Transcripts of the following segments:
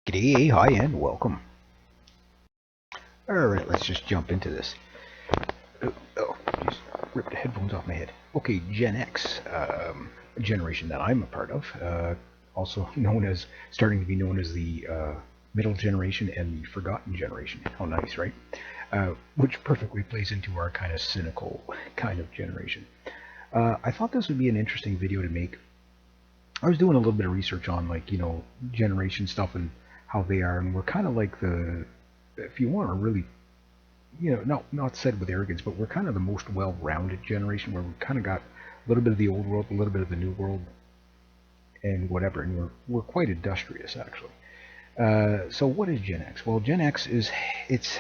G'day, hi, and welcome. Alright, let's just jump into this. Just ripped the headphones off my head. Okay, Gen X, a generation that I'm a part of, also starting to be known as the middle generation and the forgotten generation. How nice, right? Which perfectly plays into our kind of cynical kind of generation. I thought this would be an interesting video to make. I was doing a little bit of research on, like, generation stuff and how they are, and we're kind of like if you want to really, not said with arrogance, but we're kind of the most well-rounded generation, where we've kind of got a little bit of the old world, a little bit of the new world, and whatever, and we're quite industrious, actually. So what is Gen X? Well, Gen X it's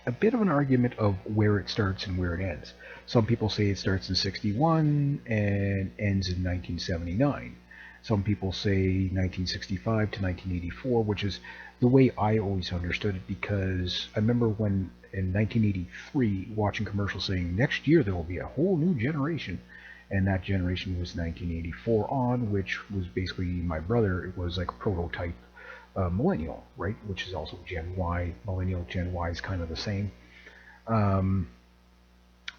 a bit of an argument of where it starts and where it ends. Some people say it starts in 61 and ends in 1979. Some people say 1965 to 1984, which is the way I always understood it, because I remember when in 1983 watching commercials saying next year there will be a whole new generation, and that generation was 1984 on, which was basically my brother. It was like a prototype millennial, right? Which is also Gen Y. Millennial, Gen Y is kind of the same. Um,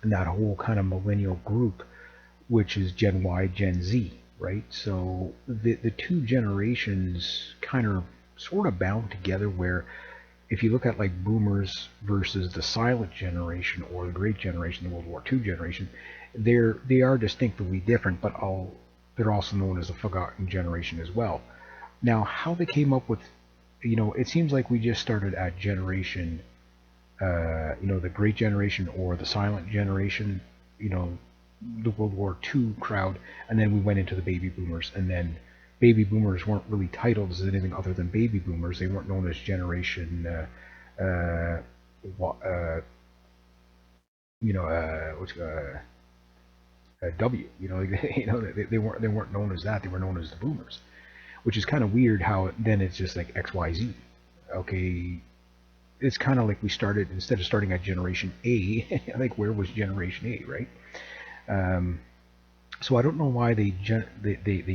and that whole kind of millennial group, which is Gen Y, Gen Z, right? So the two generations kind of sort of bound together, where if you look at like boomers versus the silent generation or the great generation, the World War II generation, they are distinctly different, but they're also known as the forgotten generation as well. Now, how they came up with, it seems like we just started at generation, the Great Generation or the Silent Generation, you know, the World War II crowd, and then we went into the baby boomers, and then baby boomers weren't really titled as anything other than baby boomers. They weren't known as Generation, what's W. They weren't known as that. They were known as the boomers, which is kind of weird. How then it's just like XYZ. Okay, it's kind of like we started, instead of starting at Generation A, like where was Generation A, right? Um, so I don't know why they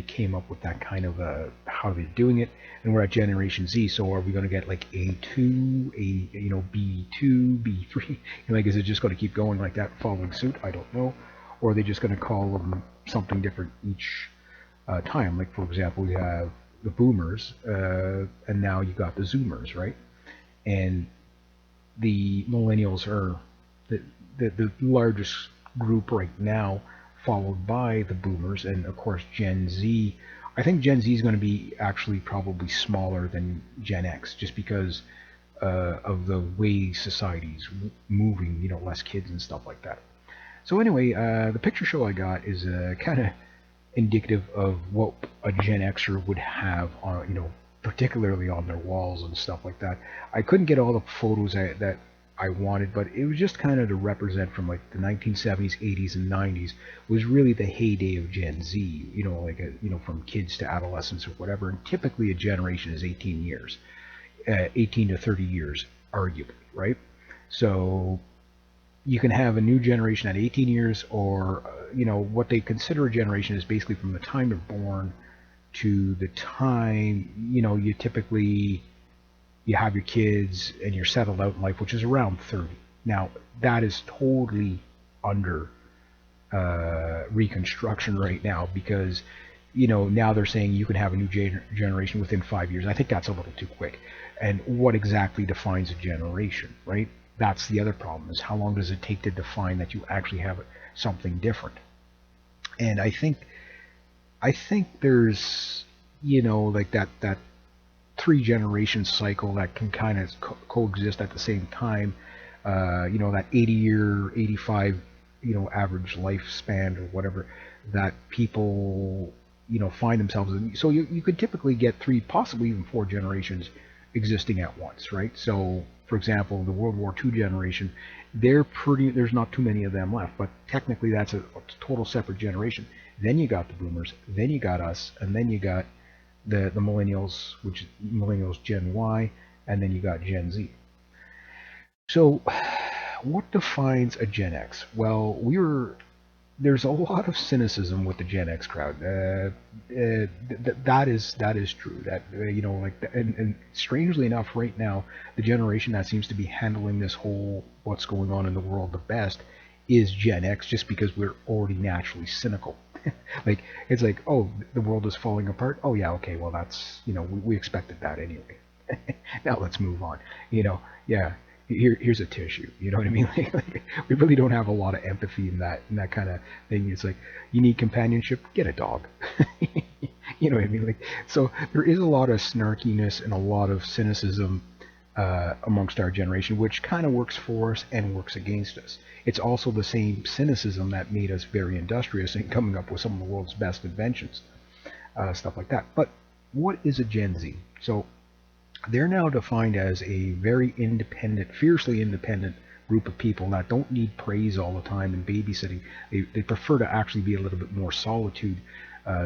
came up with that kind of how they're doing it, and we're at Generation Z. So are we going to get like A2, B2, B3? Like, is it just going to keep going like that, following suit? I don't know. Or are they just going to call them something different each time? Like, for example, we have the Boomers, and now you got the Zoomers, right? And the Millennials are the largest group right now, followed by the Boomers, and of course Gen Z. I think Gen Z is going to be actually probably smaller than Gen X, just because of the way society's moving, less kids and stuff like that. So anyway, the picture show I got is kind of indicative of what a Gen Xer would have on, particularly on their walls and stuff like that. I couldn't get all the photos that I wanted, but it was just kind of to represent from like the 1970s, 80s, and 90s was really the heyday of Gen Z. From kids to adolescents or whatever. And typically, a generation is 18 years, 18 to 30 years, arguably, right? So you can have a new generation at 18 years, or what they consider a generation is basically from the time you're born to the time you typically you have your kids and you're settled out in life, which is around 30. Now that is totally under reconstruction right now, because now they're saying you can have a new generation within 5 years. I think that's a little too quick. And what exactly defines a generation, right? That's the other problem, is how long does it take to define that you actually have something different? And I think there's like that three generation cycle that can kind of coexist at the same time. That 80-year, 85, average lifespan or whatever that people find themselves in. So you could typically get three, possibly even four generations existing at once, right? So, for example, the World War II generation, there's not too many of them left, but technically that's a total separate generation. Then you got the boomers, then you got us, and then you got the millennials, which is millennials Gen Y, and then you got Gen Z. So what defines a Gen X? Well, we were there's a lot of cynicism with the Gen X crowd. That is true. That and strangely enough, right now, the generation that seems to be handling this whole what's going on in the world the best is Gen X, just because we're already naturally cynical. Like it's like, oh, the world is falling apart. Oh yeah, okay, well that's we expected that anyway. Now let's move on. Yeah, here's a tissue. You know what I mean? Like, we really don't have a lot of empathy in that kind of thing. It's like, you need companionship, get a dog. You know what I mean? Like, so there is a lot of snarkiness and a lot of cynicism amongst our generation, which kind of works for us and works against us. It's also the same cynicism that made us very industrious in coming up with some of the world's best inventions, stuff like that. But what is a Gen Z? So they're now defined as a very independent, fiercely independent group of people that don't need praise all the time and babysitting. They prefer to actually be a little bit more solitude.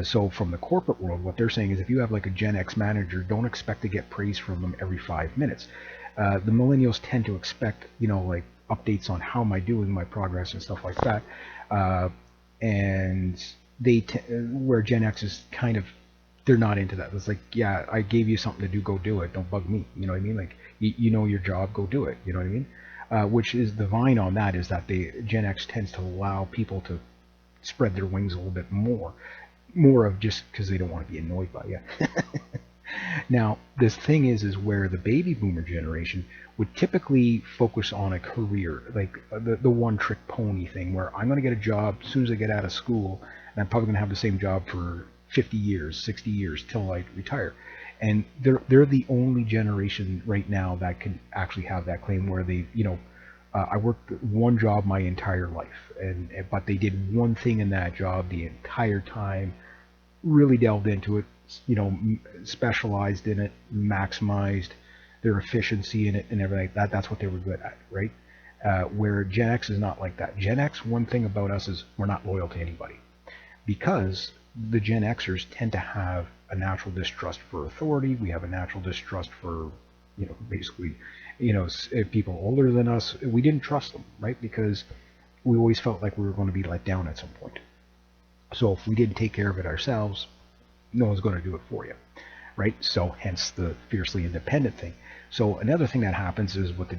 So from the corporate world, what they're saying is, if you have like a Gen X manager, don't expect to get praise from them every 5 minutes. The millennials tend to expect, like updates on how am I doing, my progress and stuff like that. And where Gen X is kind of, they're not into that. It's like, yeah, I gave you something to do, go do it. Don't bug me. You know what I mean? Like, you know your job, go do it. You know what I mean? Which is the vine on that, is that Gen X tends to allow people to spread their wings a little bit more of just because they don't want to be annoyed by you. Now, this thing is where the baby boomer generation would typically focus on a career, like the one trick pony thing, where I'm going to get a job as soon as I get out of school, and I'm probably going to have the same job for 50 years, 60 years till I retire. And they're the only generation right now that can actually have that claim, where I worked one job my entire life, but they did one thing in that job the entire time, really delved into it, specialized in it, maximized their efficiency in it and everything like that. That's what they were good at, right? Where Gen X is not like that. Gen X, one thing about us is we're not loyal to anybody, because the Gen Xers tend to have a natural distrust for authority. We have a natural distrust for, basically, people older than us. We didn't trust them, right? Because we always felt like we were going to be let down at some point. So if we didn't take care of it ourselves, no one's going to do it for you, right? So hence the fiercely independent thing. So another thing that happens is with the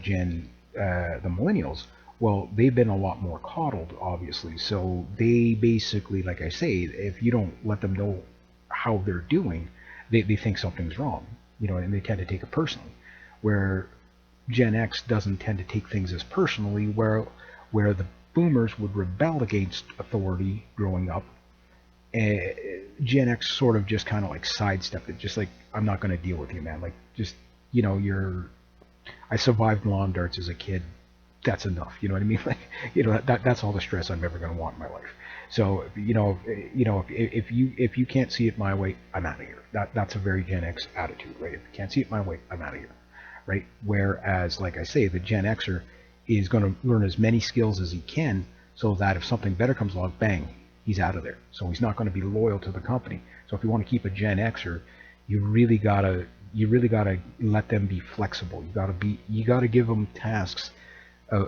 millennials. Well, they've been a lot more coddled, obviously. So they basically, like I say, if you don't let them know how they're doing, they think something's wrong, and they tend to take it personally. Where Gen X doesn't tend to take things as personally, where the boomers would rebel against authority growing up. Gen X sort of just kind of like sidestepped it, just like, I'm not going to deal with you, man. Like, just, I survived lawn darts as a kid. That's enough. You know what I mean? Like, that's all the stress I'm ever going to want in my life. So, if you can't see it my way, I'm out of here. That's a very Gen X attitude, right? If you can't see it my way, I'm out of here, right? Whereas, like I say, the Gen Xer is going to learn as many skills as he can, so that if something better comes along, bang, he's out of there. So he's not going to be loyal to the company. So if you want to keep a Gen Xer, you really gotta let them be flexible. You gotta give them tasks,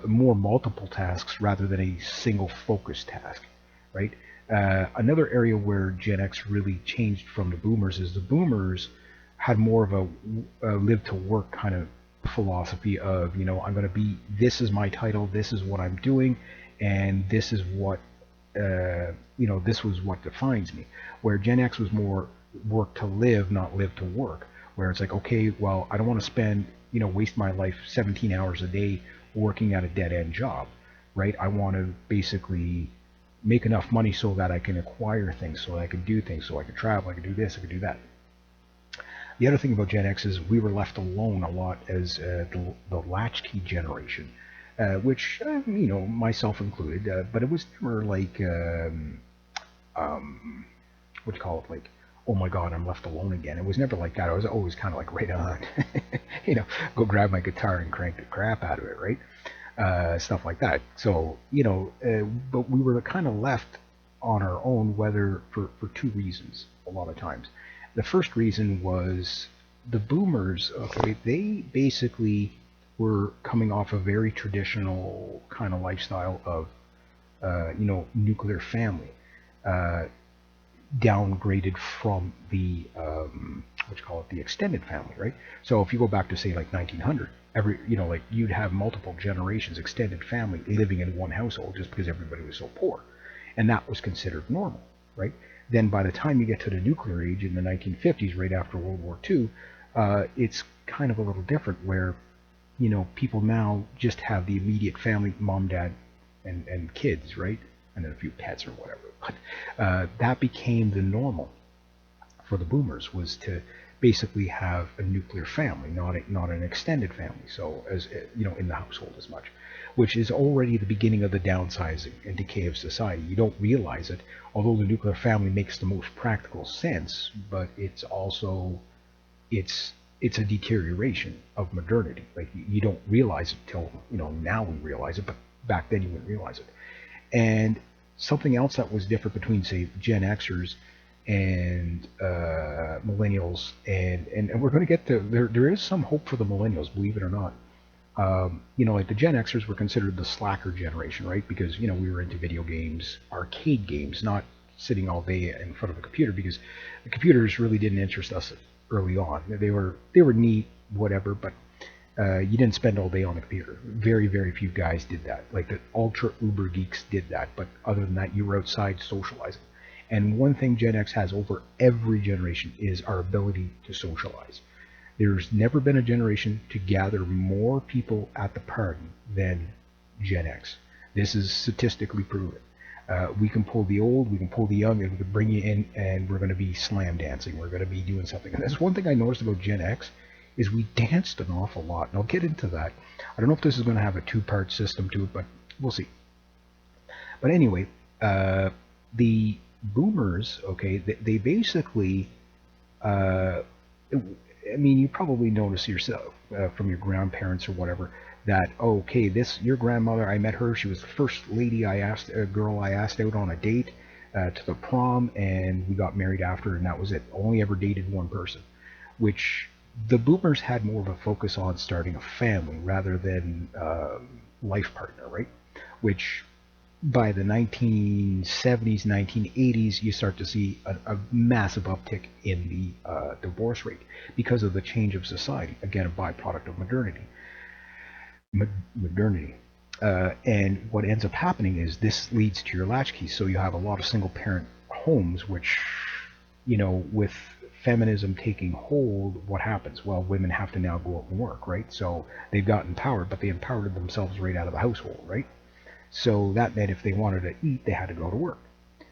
more multiple tasks rather than a single focused task, right? Another area where Gen X really changed from the boomers is the boomers had more of a live to work kind of philosophy of, I'm going to be, this is my title, this is what I'm doing, and this is what this was what defines me. Where Gen X was more work to live, not live to work. Where it's like, okay, well, I don't want to spend, waste my life 17 hours a day working at a dead end job, right? I want to basically make enough money so that I can acquire things, so I can do things, so I can travel, I can do this, I can do that. The other thing about Gen X is we were left alone a lot as the latchkey generation. Which, myself included, but it was more like, what do you call it, like, oh my god, I'm left alone again. It was never like that. I was always kind of like, right on, go grab my guitar and crank the crap out of it, right? Stuff like that. So, but we were kind of left on our own, whether for two reasons, a lot of times. The first reason was the boomers, okay, they basically were coming off a very traditional kind of lifestyle of nuclear family, downgraded from the what you call it, the extended family, right? So if you go back to say like 1900, like you'd have multiple generations, extended family living in one household just because everybody was so poor, and that was considered normal, right? Then by the time you get to the nuclear age in the 1950s, right after World War II, it's kind of a little different where people now just have the immediate family, mom, dad, and kids, right? And then a few pets or whatever. But that became the normal for the boomers, was to basically have a nuclear family, not an extended family. So as in the household as much, which is already the beginning of the downsizing and decay of society. You don't realize it, although the nuclear family makes the most practical sense, but it's also it's a deterioration of modernity. Like you don't realize it till now we realize it, but back then you wouldn't realize it. And something else that was different between say Gen Xers and millennials, and we're going to get to there is some hope for the millennials, believe it or not. Like the Gen Xers were considered the slacker generation, right? Because we were into video games, arcade games, not sitting all day in front of a computer, because the computers really didn't interest us early on. They were neat, whatever, but you didn't spend all day on the computer. Very, very few guys did that. Like the ultra uber geeks did that, but other than that, you were outside socializing. And one thing Gen X has over every generation is our ability to socialize. There's never been a generation to gather more people at the party than Gen X. This is statistically proven. We can pull the old, we can pull the young, and we can bring you in, and we're going to be slam dancing. We're going to be doing something. And that's one thing I noticed about Gen X, is we danced an awful lot. And I'll get into that. I don't know if this is going to have a two-part system to it, but we'll see. But anyway, the boomers, okay, they basically, you probably notice yourself from your grandparents or whatever, that okay, your grandmother, I met her, she was the first girl I asked out on a date to the prom, and we got married after, and that was it. Only ever dated one person, which the boomers had more of a focus on starting a family rather than life partner, right? Which by the 1970s, 1980s, you start to see a massive uptick in the divorce rate because of the change of society. Again, a byproduct of modernity. And what ends up happening is this leads to your latchkey. So you have a lot of single parent homes, which, with feminism taking hold, what happens? Well, women have to now go out and work, right? So they've gotten empowered, but they empowered themselves right out of the household, right? So that meant if they wanted to eat, they had to go to work.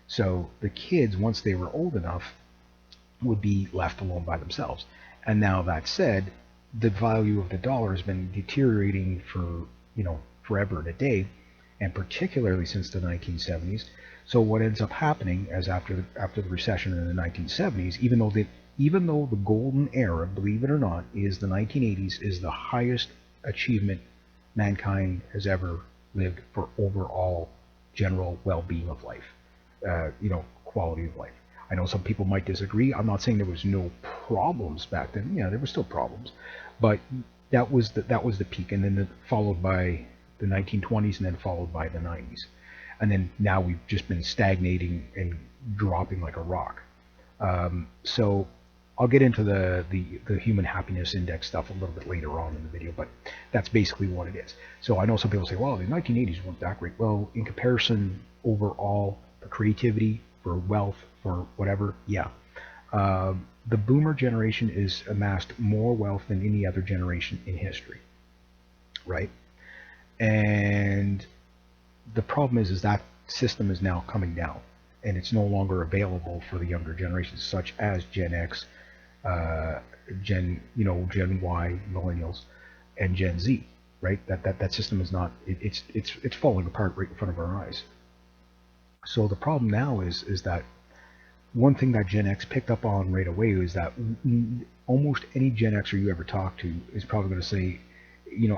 So the kids, once they were old enough, would be left alone by themselves. And now that said, the value of the dollar has been deteriorating for, forever and a day, and particularly since the 1970s. So what ends up happening is after the recession in the 1970s, even though the golden era, believe it or not, is the 1980s, is the highest achievement mankind has ever lived for overall general well-being of life, quality of life. I know some people might disagree. I'm not saying there was no problems back then. Yeah, there were still problems, but that was the peak, and then followed by the 1920s, and then followed by the 90s, and then now we've just been stagnating and dropping like a rock. So I'll get into the human happiness index stuff a little bit later on in the video, but that's basically what it is. So I know some people say, well, the 1980s weren't that great. Well, in comparison overall, for creativity, for wealth, for whatever, yeah. The boomer generation is amassed more wealth than any other generation in history, right? And the problem is that system is now coming down, and it's no longer available for the younger generations, such as Gen X, Gen Y, millennials, and Gen Z, right? That system is not. It's falling apart right in front of our eyes. So the problem now is that one thing that Gen X picked up on right away is that almost any Gen Xer you ever talk to is probably going to say,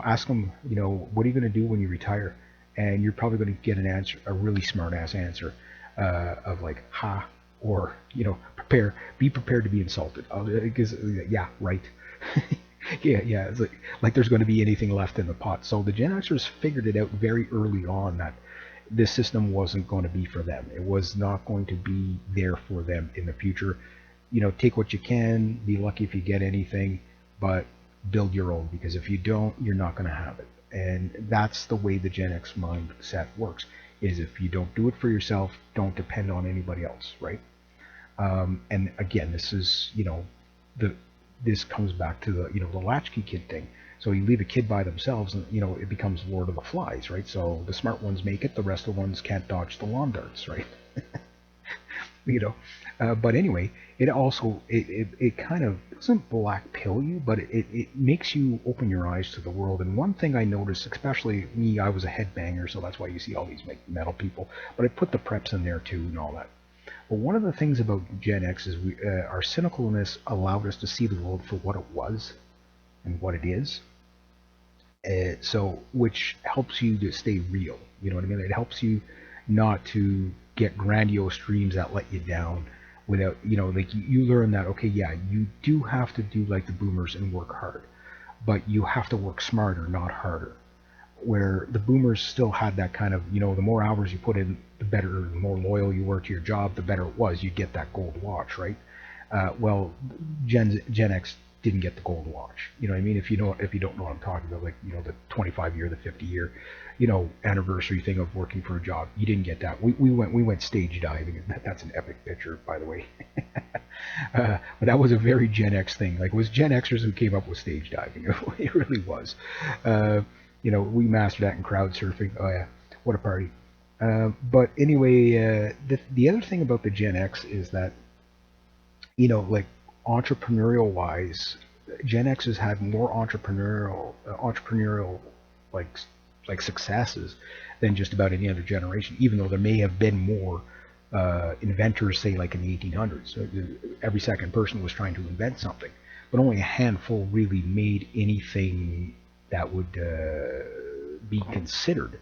ask them, what are you going to do when you retire? And you're probably going to get an answer, a really smart ass answer, of like, ha, or, be prepared to be insulted. Because, yeah, right. yeah, it's like there's going to be anything left in the pot. So the Gen Xers figured it out very early on that this system wasn't going to be for them. It was not going to be there for them in the future. Take what you can, be lucky if you get anything, but build your own, because if you don't, you're not going to have it. And that's the way the Gen X mindset works, is if you don't do it for yourself, don't depend on anybody else, right? And again, this is, this comes back to the latchkey kid thing. So you leave a kid by themselves, and it becomes Lord of the Flies, right? So the smart ones make it, the rest of the ones can't dodge the lawn darts, right? But anyway, it also it kind of doesn't black pill you, but it makes you open your eyes to the world. And one thing I noticed, especially me, I was a headbanger, so that's why you see all these metal people. But I put the preps in there too and all that. But one of the things about Gen X is our cynicalness allowed us to see the world for what it was and what it is. So, which helps you to stay real. You know what I mean? It helps you not to get grandiose dreams that let you down. Without, like you learn that, okay, yeah, you do have to do like the boomers and work hard, but you have to work smarter, not harder. Where the boomers still had that kind of, the more hours you put in, the better, the more loyal you were to your job, the better it was. You'd get that gold watch, right? Well, Gen X didn't get the gold watch. You know what I mean? If you don't know what I'm talking about, like, the 25-year, the 50-year, anniversary thing of working for a job, you didn't get that. We went stage diving. That's an epic picture, by the way. But that was a very Gen X thing. Like, it was Gen Xers who came up with stage diving. It really was. We mastered that in crowd surfing. Oh yeah, what a party. But anyway, the other thing about the Gen X is that, like, entrepreneurial wise, Gen X has had more entrepreneurial like successes than just about any other generation. Even though there may have been more inventors, say like in the 1800s, so every second person was trying to invent something, but only a handful really made anything that would be considered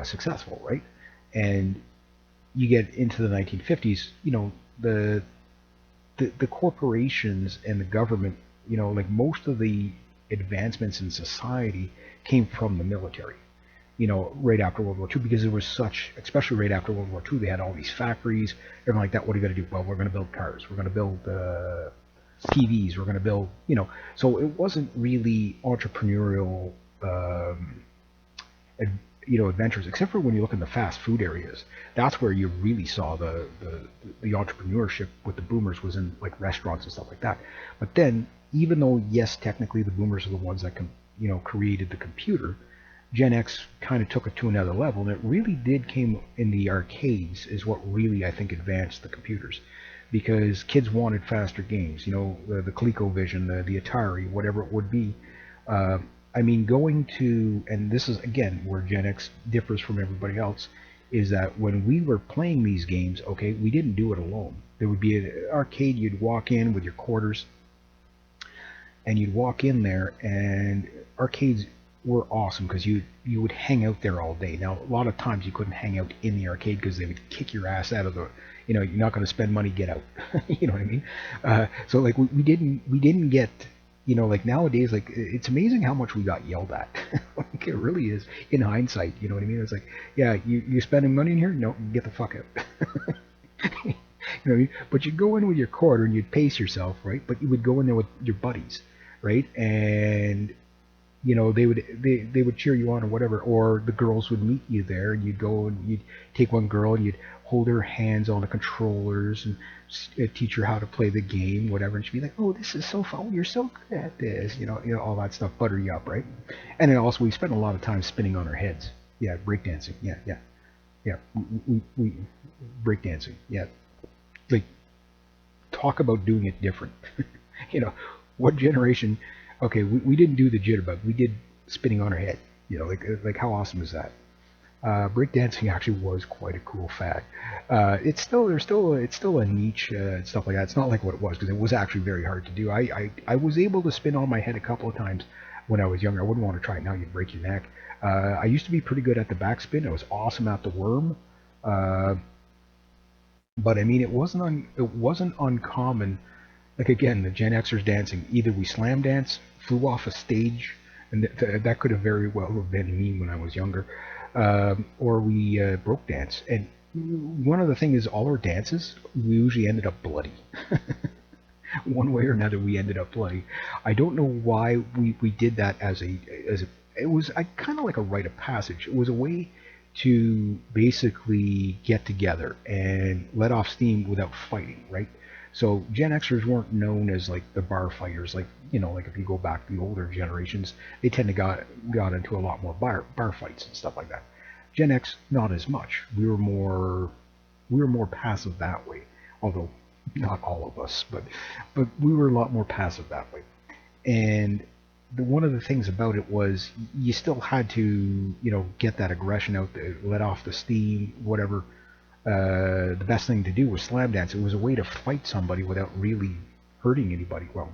successful, right? And you get into the 1950s, the corporations and the government, like most of the advancements in society came from the military, right after World War II, because there was such, especially right after World War II, they had all these factories, everything like that. What are you going to do? Well, we're going to build cars. We're going to build TVs. We're going to build, so it wasn't really entrepreneurial, adventures, except for when you look in the fast food areas. That's where you really saw the entrepreneurship with the boomers, was in like restaurants and stuff like that. But then, even though yes, technically the boomers are the ones that created the computer, Gen X kind of took it to another level, and it really did came in the arcades is what really I think advanced the computers, because kids wanted faster games. The ColecoVision, the Atari, whatever it would be. I mean, going to, and this is again where Gen X differs from everybody else, is that when we were playing these games, okay, we didn't do it alone. There would be an arcade, you'd walk in with your quarters, and you'd walk in there, and arcades were awesome because you would hang out there all day. Now, a lot of times you couldn't hang out in the arcade because they would kick your ass out of the, you're not going to spend money, get out. You know what I mean? So like we didn't get, like nowadays, like it's amazing how much we got yelled at. Like it really is in hindsight. You know what I mean? It's like, yeah, you spending money in here? No, get the fuck out. You know what I mean? But you'd go in with your quarter and you'd pace yourself, right? But you would go in there with your buddies, right? And they would cheer you on or whatever, or the girls would meet you there, and you'd go and you'd take one girl and you'd hold her hands on the controllers and teach her how to play the game, whatever, and she'd be like, "Oh, this is so fun! You're so good at this," all that stuff, butter you up, right? And then also we spent a lot of time spinning on our heads. Yeah, breakdancing. Yeah. We breakdancing. Yeah, like talk about doing it different. What generation? Okay, we didn't do the jitterbug. We did spinning on our head. Like how awesome is that? Breakdancing actually was quite a cool fact. It's still a niche stuff like that. It's not like what it was, because it was actually very hard to do. I was able to spin on my head a couple of times when I was younger. I wouldn't want to try it now. You'd break your neck. I used to be pretty good at the backspin. I was awesome at the worm. But I mean, it wasn't uncommon. Like again, the Gen Xers dancing. Either we slam dance, flew off a stage, and that could have very well have been me when I was younger. or we broke dance. And one of the things is all our dances, we usually ended up bloody. One way or another, we ended up bloody. I don't know why we did that as a it was kind of like a rite of passage. It was a way to basically get together and let off steam without fighting, right? So Gen Xers weren't known as like the bar fighters, like like if you go back to the older generations, they tend to got into a lot more bar fights and stuff like that. Gen X, not as much. We were more passive that way, although not all of us, but we were a lot more passive that way. And one of the things about it was you still had to get that aggression out there, let off the steam, whatever. The best thing to do was slam dance. It was a way to fight somebody without really hurting anybody. Well,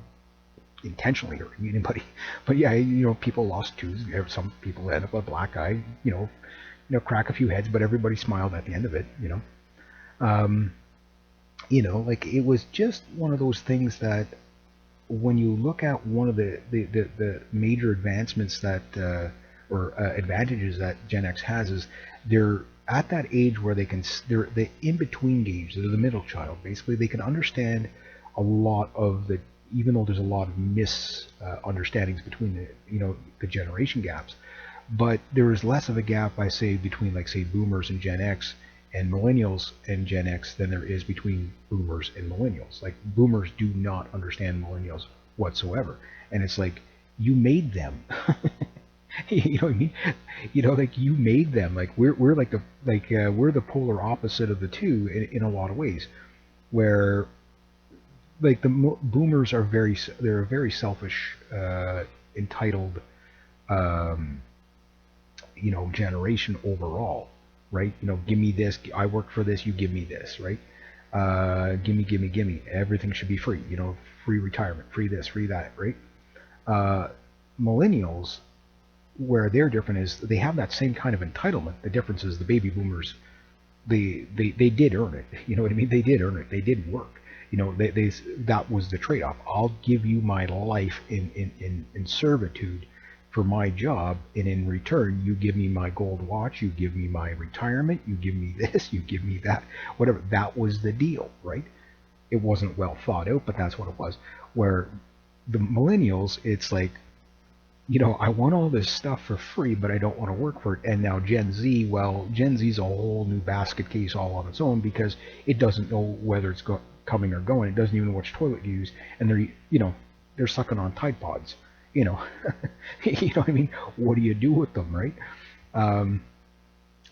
intentionally hurting anybody. But yeah, people lost tooth. Some people end up a black eye. Crack a few heads, but everybody smiled at the end of it. Um, like it was just one of those things that when you look at one of the major advancements that or advantages that Gen X has is they're at that age where they're the in between age, they're the middle child. Basically, they can understand a lot of the even though there's a lot of misunderstandings between the generation gaps, but there is less of a gap, I say, between like say boomers and Gen X and millennials and Gen X than there is between boomers and millennials. Like boomers do not understand millennials whatsoever, and it's like you made them. You know what I mean? Like you made them. Like we're like we're the polar opposite of the two in a lot of ways, where like the boomers are they're a very selfish, entitled, um, generation overall, right? Give me this, I work for this, you give me this, right? Gimme, everything should be free, free retirement, free this, free that, right? Uh, Millennials, where they're different is they have that same kind of entitlement. The difference is the baby boomers, they did earn it. You know what I mean? They did earn it. They did work. That was the trade-off. I'll give you my life in servitude for my job, and in return, you give me my gold watch, you give me my retirement, you give me this, you give me that, whatever. That was the deal, right? It wasn't well thought out, but that's what it was. Where the millennials, it's like, I want all this stuff for free, but I don't want to work for it. And now Gen Z, well, Gen Z's a whole new basket case all on its own because it doesn't know whether it's coming or going. It doesn't even know which toilet to use, and they're sucking on Tide Pods. You know, you know what I mean? What do you do with them, right? Um,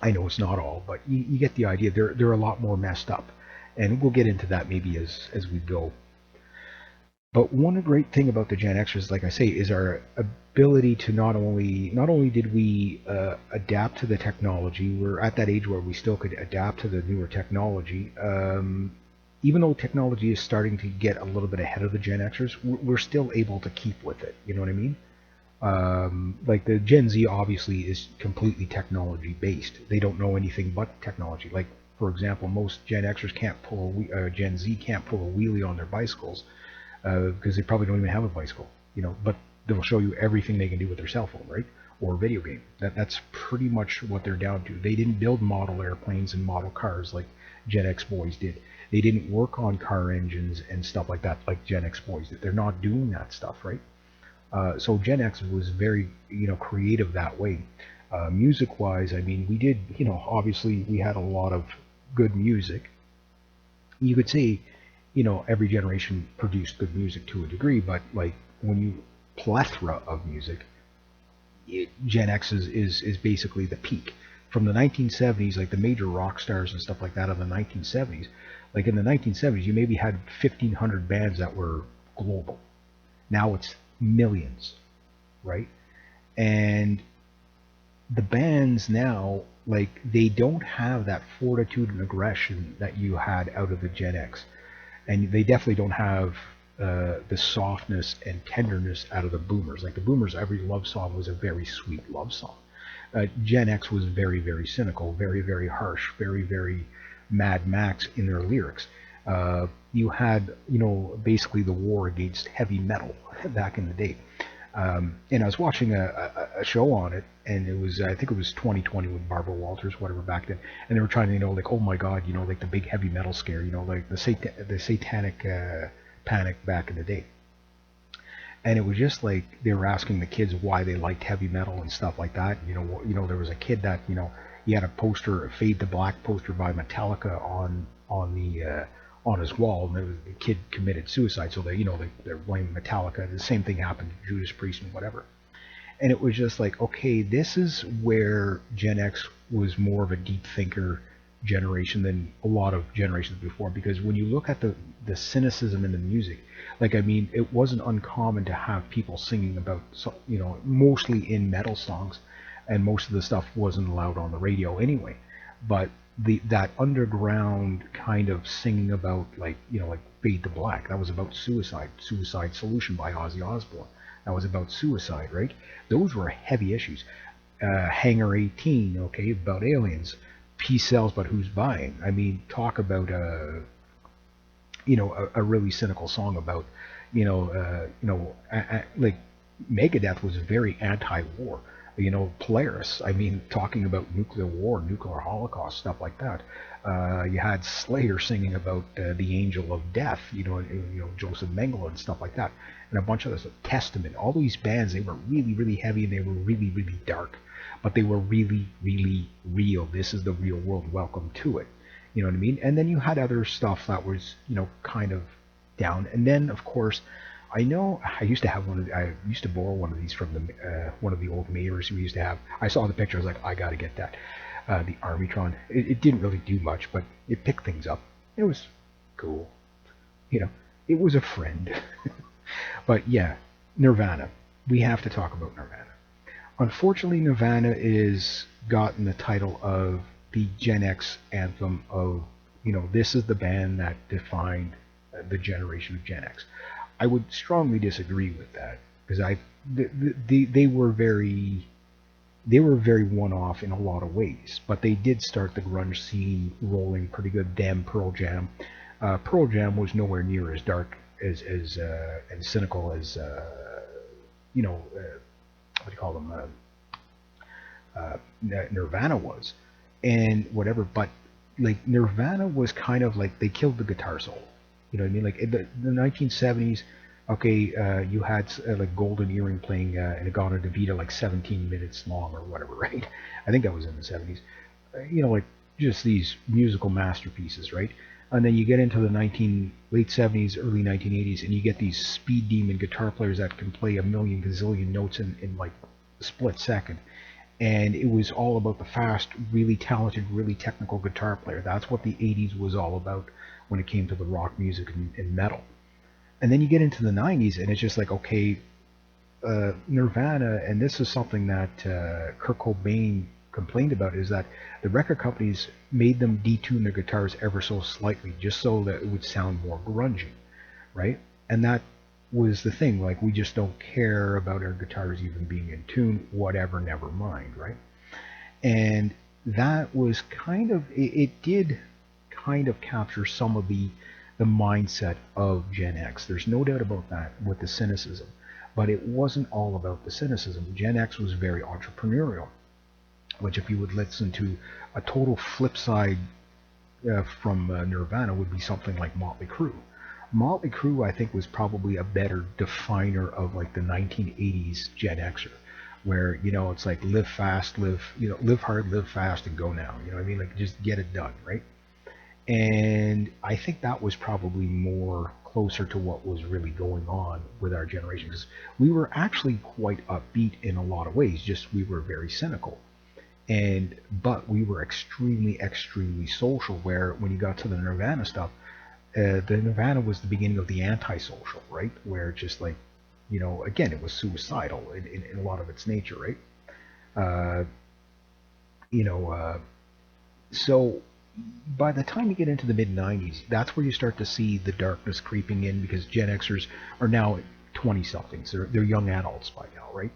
I know it's not all, but you get the idea. They're a lot more messed up, and we'll get into that maybe as we go. But one great thing about the Gen Xers, like I say, is our ability to not only did we adapt to the technology, we're at that age where we still could adapt to the newer technology. Even though technology is starting to get a little bit ahead of the Gen Xers, we're still able to keep with it. You know what I mean? Like the Gen Z obviously is completely technology based. They don't know anything but technology. Like for example, most Gen Xers can't Gen Z can't pull a wheelie on their bicycles because they probably don't even have a bicycle. But they'll show you everything they can do with their cell phone, right? Or video game. That's pretty much what they're down to. They didn't build model airplanes and model cars like Gen X boys did. They didn't work on car engines and stuff like that like Gen X boys did. They're not doing that stuff, right? So Gen X was very, creative that way. Music-wise, I mean, we did, obviously we had a lot of good music. You could say, every generation produced good music to a degree, but like when you plethora of music, Gen X is basically the peak. From the 1970s, like the major rock stars and stuff like that of the 1970s, like in the 1970s, you maybe had 1,500 bands that were global. Now it's millions, right? And the bands now, like, they don't have that fortitude and aggression that you had out of the Gen X. And they definitely don't have the softness and tenderness out of the boomers. Like the boomers, every love song was a very sweet love song. Gen X was very, very cynical, very, very harsh, very, very Mad Max in their lyrics. You had, basically the war against heavy metal back in the day. And I was watching a show on it, and it was, I think it was 2020 with Barbara Walters, whatever, back then, and they were trying to, like, oh my God, like the big heavy metal scare, like the satanic panic back in the day. And it was just like they were asking the kids why they liked heavy metal and stuff like that. There was a kid that, he had a poster, a Fade to Black poster by Metallica on his wall, and the kid committed suicide. So they're blaming Metallica. The same thing happened to Judas Priest and whatever. And it was just like, okay, this is where Gen X was more of a deep thinker generation than a lot of generations before, because when you look at the cynicism in the music, like, I mean, it wasn't uncommon to have people singing about, mostly in metal songs, and most of the stuff wasn't allowed on the radio anyway, but that underground kind of singing about, like, like Fade to Black, that was about Suicide Solution by Ozzy Osbourne. That was about suicide, right? Those were heavy issues. Hangar 18, okay, about aliens. Peace sells, but who's buying? I mean, talk about a really cynical song about, like Megadeth was very anti-war. Polaris, I mean, talking about nuclear war, nuclear holocaust, stuff like that. You had Slayer singing about the angel of death, Joseph Mengele and stuff like that, and a bunch of this. Testament, all these bands, they were really, really heavy, and they were really, really dark, but they were really, really real. This is the real world. Welcome to it. You know what I mean? And then you had other stuff that was, kind of down. And then, of course, I know I used to have I used to borrow one of these from one of the old mayors we used to have. I saw the picture. I was like, I got to get that. The Armitron. It didn't really do much, but it picked things up. It was cool. It was a friend. But yeah, Nirvana. We have to talk about Nirvana. Unfortunately, Nirvana is gotten the title of the Gen X anthem of, this is the band that defined the generation of Gen X. I would strongly disagree with that, because they were very one-off in a lot of ways, but they did start the grunge scene rolling pretty good. Damn Pearl Jam. Pearl Jam was nowhere near as dark as and cynical as what do you call them, Nirvana was, and whatever. But like Nirvana was kind of like they killed the guitar solo. You know what I mean? Like in the 1970s, okay, you had like Golden Earring playing in Agana Devita like 17 minutes long or whatever, right? I think that was in the 70s. Like just these musical masterpieces, right? And then you get into the late 70s, early 1980s, and you get these speed demon guitar players that can play a million gazillion notes in like a split second. And it was all about the fast, really talented, really technical guitar player. That's what the 80s was all about when it came to the rock music and metal. And then you get into the 90s, and it's just like, okay, Nirvana, and this is something that Kurt Cobain complained about, is that the record companies made them detune their guitars ever so slightly, just so that it would sound more grungy, right? And that was the thing, like, we just don't care about our guitars even being in tune, whatever, never mind, right? And that was kind of, it did kind of capture some of the mindset of Gen X. There's no doubt about that, with the cynicism. But it wasn't all about the cynicism. Gen X was very entrepreneurial, which, if you would listen to a total flip side from Nirvana, would be something like Motley Crue. Motley Crue, I think, was probably a better definer of like the 1980s Gen Xer, where, it's like live fast, live hard, live fast, and go now. You know what I mean? Like, just get it done, right? And I think that was probably more closer to what was really going on with our generation, because we were actually quite upbeat in a lot of ways, just we were very cynical. But we were extremely, extremely social, where when you got to the Nirvana stuff, the Nirvana was the beginning of the antisocial, right? Where just like, again, it was suicidal in a lot of its nature, right? So by the time you get into the mid-90s, that's where you start to see the darkness creeping in, because Gen Xers are now 20-somethings. They're young adults by now, right?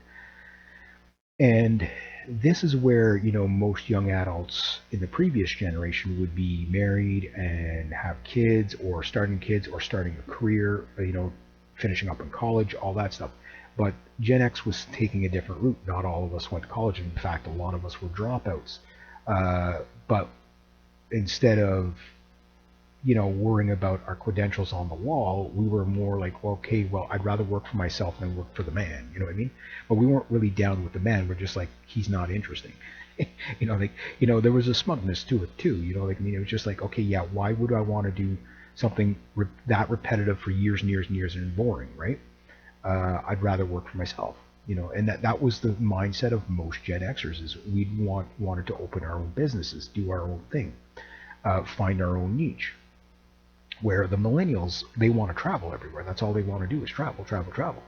And this is where, most young adults in the previous generation would be married and have kids, or starting a career, finishing up in college, all that stuff. But Gen X was taking a different route. Not all of us went to college. In fact, a lot of us were dropouts. But instead of worrying about our credentials on the wall, we were more like, well, okay, well, I'd rather work for myself than work for the man. You know what I mean? But we weren't really down with the man. We're just like, he's not interesting. There was a smugness to it too. It was just like, okay, yeah, why would I want to do something that repetitive for years and years and years and boring, right? I'd rather work for myself. And that was the mindset of most Gen Xers is we'd wanted to open our own businesses, do our own thing, find our own niche. Where the millennials, they want to travel everywhere. That's all they want to do is travel, travel, travel.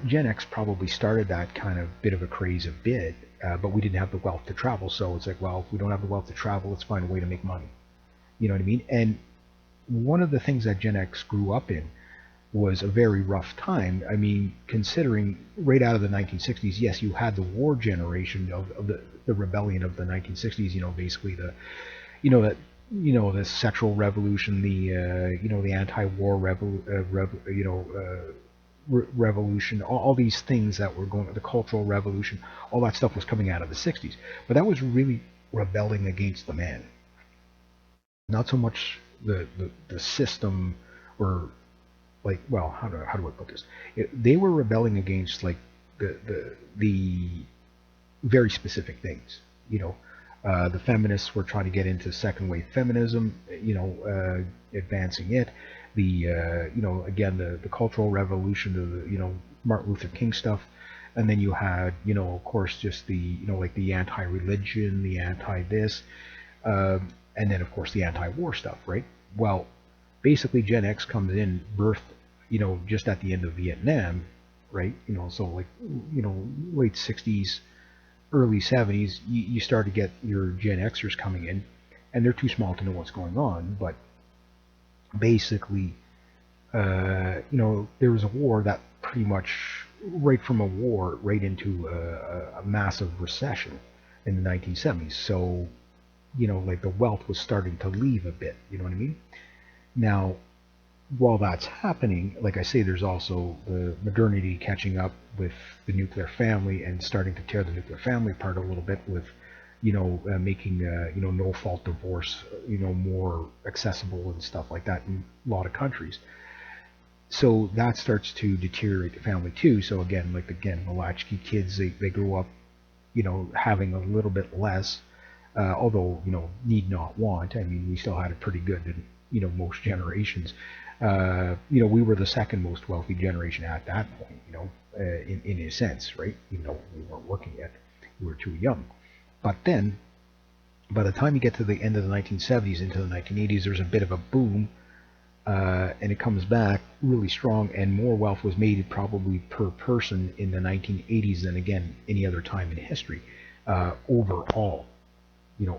Gen X probably started that kind of bit of a craze a bit, but we didn't have the wealth to travel. So it's like, well, if we don't have the wealth to travel, let's find a way to make money. You know what I mean? And one of the things that Gen X grew up in was a very rough time. I mean, considering right out of the 1960s, yes, you had the war generation of the rebellion of the 1960s. Basically that the sexual revolution, the anti-war revolution, all these things that were going, the cultural revolution, all that stuff was coming out of the 60s. But that was really rebelling against the man, not so much the system or like, well, how do I put this? They were rebelling against like the very specific things, the feminists were trying to get into second wave feminism, advancing it. Again, the cultural revolution of the, Martin Luther King stuff. And then you had, of course, just the, like the anti-religion, the anti-this, and then, of course, the anti-war stuff, right? Well, basically, Gen X comes in, birthed, just at the end of Vietnam, right? So like, late 60s, early 70s, you start to get your Gen Xers coming in, and they're too small to know what's going on. But basically, there was a war that pretty much, right from a war, right into a massive recession in the 1970s. So, like the wealth was starting to leave a bit. You know what I mean? Now, while that's happening, like I say, there's also the modernity catching up with the nuclear family and starting to tear the nuclear family apart a little bit with, making, no-fault divorce, more accessible and stuff like that in a lot of countries. So that starts to deteriorate the family too. So again, the latchkey kids, they grow up, having a little bit less, although, need not want. I mean, we still had it pretty good in, most generations. We were the second most wealthy generation at that point, in a sense, right? Even though we weren't working yet, we were too young. But then, by the time you get to the end of the 1970s into the 1980s, there's a bit of a boom, and it comes back really strong, and more wealth was made probably per person in the 1980s than, again, any other time in history, overall.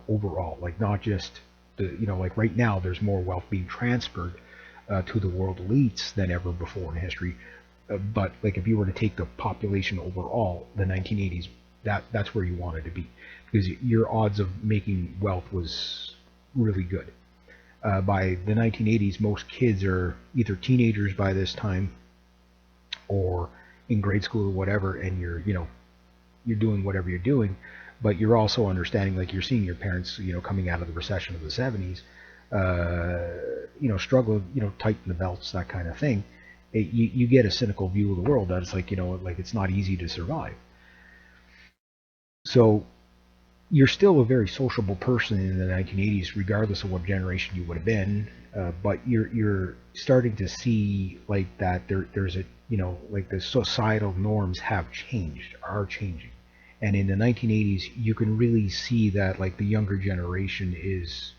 Overall, like not just like right now, there's more wealth being transferred to the world elites than ever before in history. But like if you were to take the population overall, the 1980s, that's where you wanted to be, because your odds of making wealth was really good. By the 1980s, most kids are either teenagers by this time, or in grade school or whatever, and you're doing whatever you're doing, but you're also understanding, like you're seeing your parents, coming out of the recession of the 70s, struggle, tighten the belts, that kind of thing. You get a cynical view of the world that it's like, like it's not easy to survive. So you're still a very sociable person in the 1980s, regardless of what generation you would have been. But you're starting to see like that there's a, like the societal norms have changed, are changing. And in the 1980s, you can really see that like the younger generation is,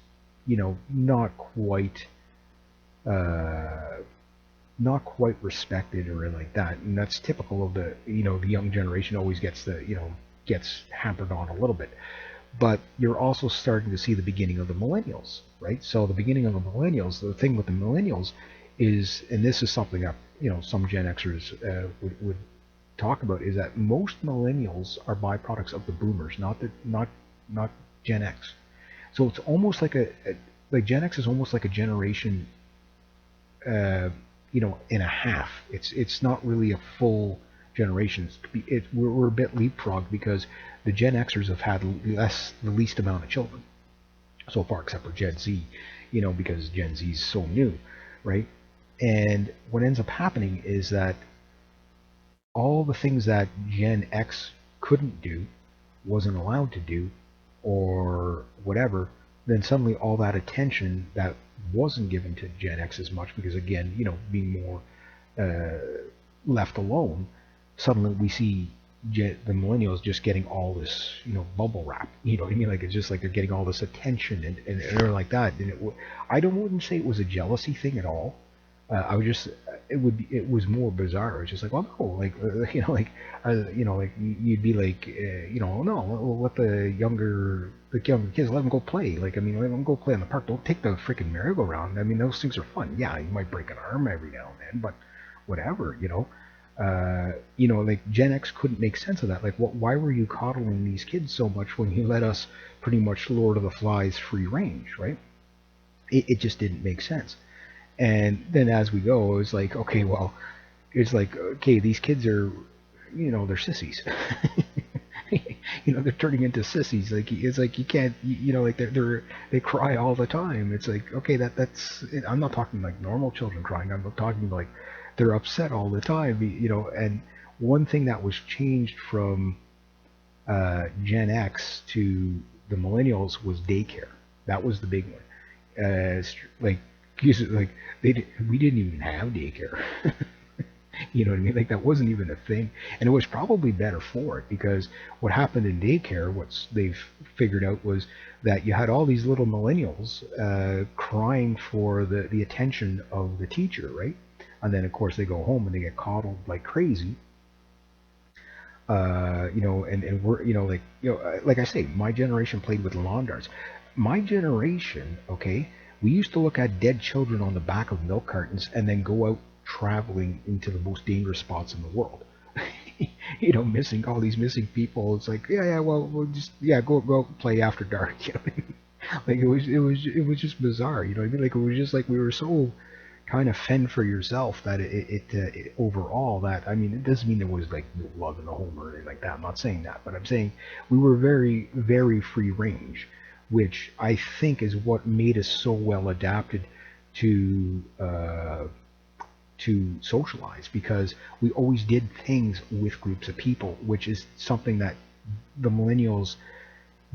not quite respected or like that. And that's typical of the, the young generation always gets gets hampered on a little bit. But you're also starting to see the beginning of the millennials, right? So the beginning of the millennials, the thing with the millennials is, and this is something that, some Gen Xers would talk about, is that most millennials are byproducts of the boomers, not Gen X. So it's almost like like Gen X is almost like a generation, in a half. It's not really a full generations, we're a bit leapfrogged because the Gen Xers have had the least amount of children so far, except for Gen Z, because Gen Z is so new, right? And what ends up happening is that all the things that Gen X couldn't do, wasn't allowed to do, or whatever, then suddenly all that attention that wasn't given to Gen X as much, because again, being more left alone, suddenly we see the millennials just getting all this, bubble wrap. You know what I mean? Like it's just like they're getting all this attention and they're like that. And I wouldn't say it was a jealousy thing at all. I would just, it was more bizarre. It was just like, well, no, like, like you'd be like, no, let the younger kids, let them go play. Like, I mean, let them go play in the park. Don't take the freaking merry-go-round. I mean, those things are fun. Yeah, you might break an arm every now and then, but whatever, like Gen X couldn't make sense of that. Like, why were you coddling these kids so much when you let us pretty much Lord of the Flies free range, right? It just didn't make sense. And then as we go, it's like, okay, well, it's like, okay, these kids are, they're sissies. They're turning into sissies. Like, it's like you can't, like they cry all the time. It's like, okay, that's. I'm not talking like normal children crying. I'm talking like they're upset all the time. And one thing that was changed from Gen X to the millennials was daycare. That was the big one. Like we didn't even have daycare. You know what I mean? Like that wasn't even a thing, and it was probably better for it, because what happened in daycare, what they've figured out, was that you had all these little millennials crying for the attention of the teacher, right? And then of course they go home and they get coddled like crazy. And we're, like I say, my generation played with lawn darts. My generation, okay, we used to look at dead children on the back of milk cartons and then go out traveling into the most dangerous spots in the world. Missing all these missing people. It's like, well, we'll just, go play after dark. Like it was just bizarre. You know what I mean? Like it was just like we were so kind of fend for yourself that it overall, that, I mean, it doesn't mean there was like no love in the home or anything like that. I'm not saying that, but I'm saying we were very, very free range, which I think is what made us so well adapted to socialize, because we always did things with groups of people, which is something that the millennials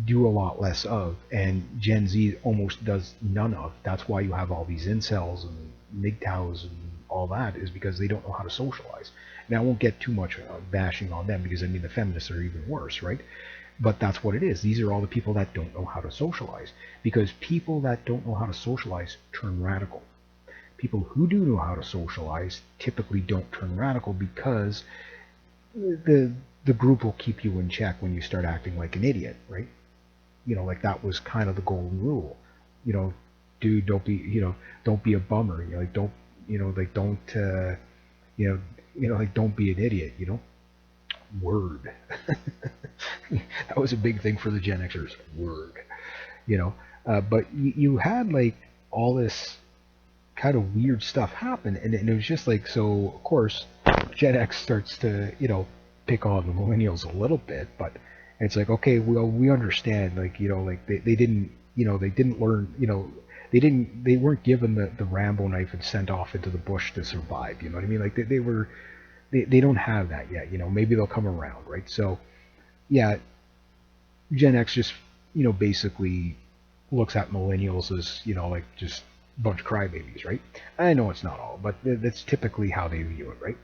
do a lot less of, and Gen Z almost does none of. That's why you have all these incels and MGTOWs and all that, is because they don't know how to socialize. Now, I won't get too much bashing on them, because I mean the feminists are even worse, right? But that's what it is. These are all the people that don't know how to socialize, because people that don't know how to socialize turn radical. People who do know how to socialize typically don't turn radical, because the group will keep you in check when you start acting like an idiot, right? Like that was kind of the golden rule. Dude, don't be a bummer. Like don't, like don't, like don't be an idiot. Word. That was a big thing for the Gen Xers. Word. But you had like all this kind of weird stuff happen, and it was just like, so of course Gen X starts to pick on the millennials a little bit, but it's like, okay, well, we understand, like like they didn't they didn't learn, they weren't given the Rambo knife and sent off into the bush to survive. You know what I mean? Like they don't have that yet. Maybe they'll come around, right? So yeah, Gen X just basically looks at millennials as like just a bunch of crybabies, right? I know it's not all, but that's typically how they view it, right?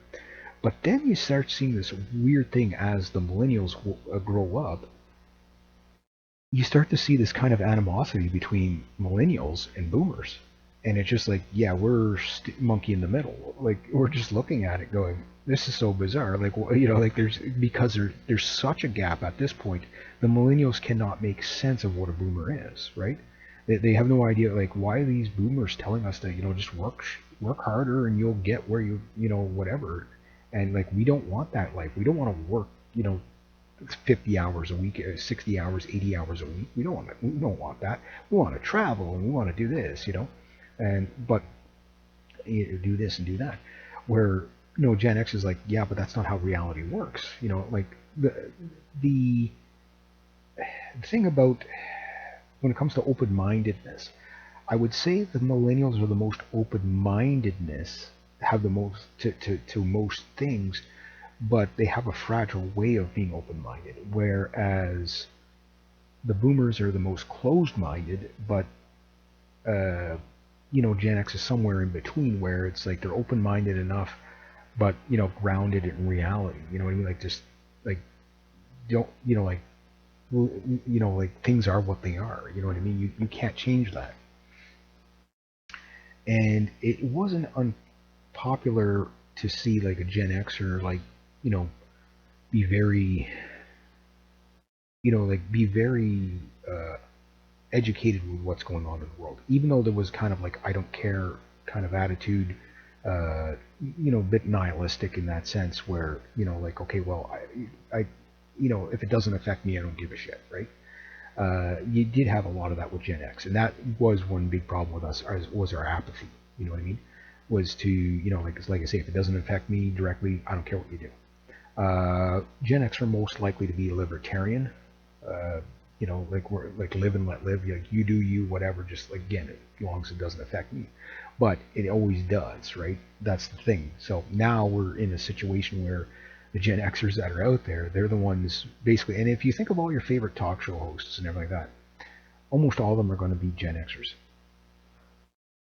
But then you start seeing this weird thing as the millennials grow up. You start to see this kind of animosity between millennials and boomers. And it's just like, yeah, we're monkey in the middle. Like, we're just looking at it going, this is so bizarre. Like, like because there's such a gap at this point, the millennials cannot make sense of what a boomer is, right? They have no idea, like, why are these boomers telling us to, just work harder and you'll get where whatever. And like, we don't want that life. We don't want to work, 50 hours a week, 60 hours, 80 hours a week. We don't want that. We don't want that. We want to travel and we want to do this, but do this and do that. Where no, Gen X is like, yeah, but that's not how reality works. Like the thing about when it comes to open-mindedness, I would say the millennials are the most open-mindedness, have the most to most things, but they have a fragile way of being open-minded, whereas the boomers are the most closed-minded, but uh, Gen X is somewhere in between, where it's like they're open-minded enough, but grounded in reality. You know what I mean? Like, just like, don't like, like, things are what they are. You know what I mean? You can't change that. And it wasn't unpopular to see like a Gen Xer, like, you know be very, like, be very educated with what's going on in the world, even though there was kind of like, I don't care kind of attitude, a bit nihilistic in that sense, where, like, okay, well, I if it doesn't affect me, I don't give a shit, right? You did have a lot of that with Gen X, and that was one big problem with us, was our apathy. You know what I mean? Was to, like I say, if it doesn't affect me directly, I don't care what you do. Gen X are most likely to be libertarian. Uh, like, we're like, live and let live. Like, you do you, whatever. Just like, again, as long as it doesn't affect me. But it always does, right? That's the thing. So now we're in a situation where the Gen Xers that are out there, they're the ones basically. And if you think of all your favorite talk show hosts and everything like that, almost all of them are going to be Gen Xers.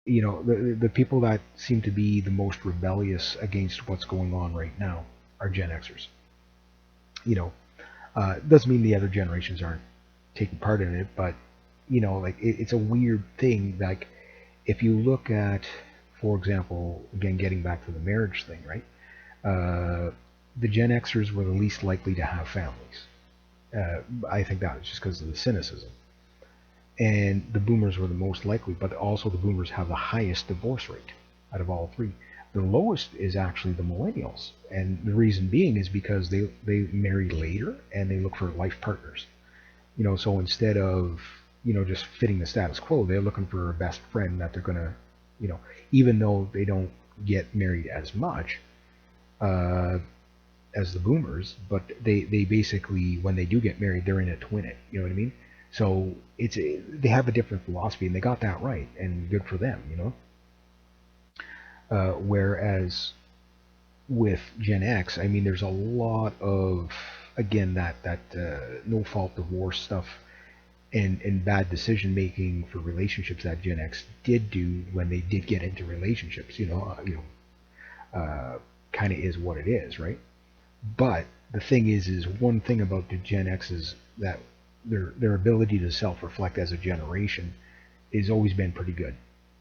The people that seem to be the most rebellious against what's going on right now are Gen Xers. You know, doesn't mean the other generations aren't taking part in it, but like, it's a weird thing. Like, if you look at, for example, again, getting back to the marriage thing, right? The Gen Xers were the least likely to have families. I think that was just because of the cynicism. And the boomers were the most likely, but also the boomers have the highest divorce rate out of all three. The lowest is actually the millennials, and the reason being is because they marry later and they look for life partners. So instead of, just fitting the status quo, they're looking for a best friend that they're gonna, you know, even though they don't get married as much uh, as the boomers, but they basically, when they do get married, they're in it to win it. You know what I mean? So they have a different philosophy, and they got that right, and good for them. Whereas with Gen X, I mean, there's a lot of, again, that no fault divorce stuff, and bad decision making for relationships that Gen X did do when they did get into relationships. Kind of is what it is, right? But the thing is one thing about the Gen X is that their ability to self-reflect as a generation has always been pretty good.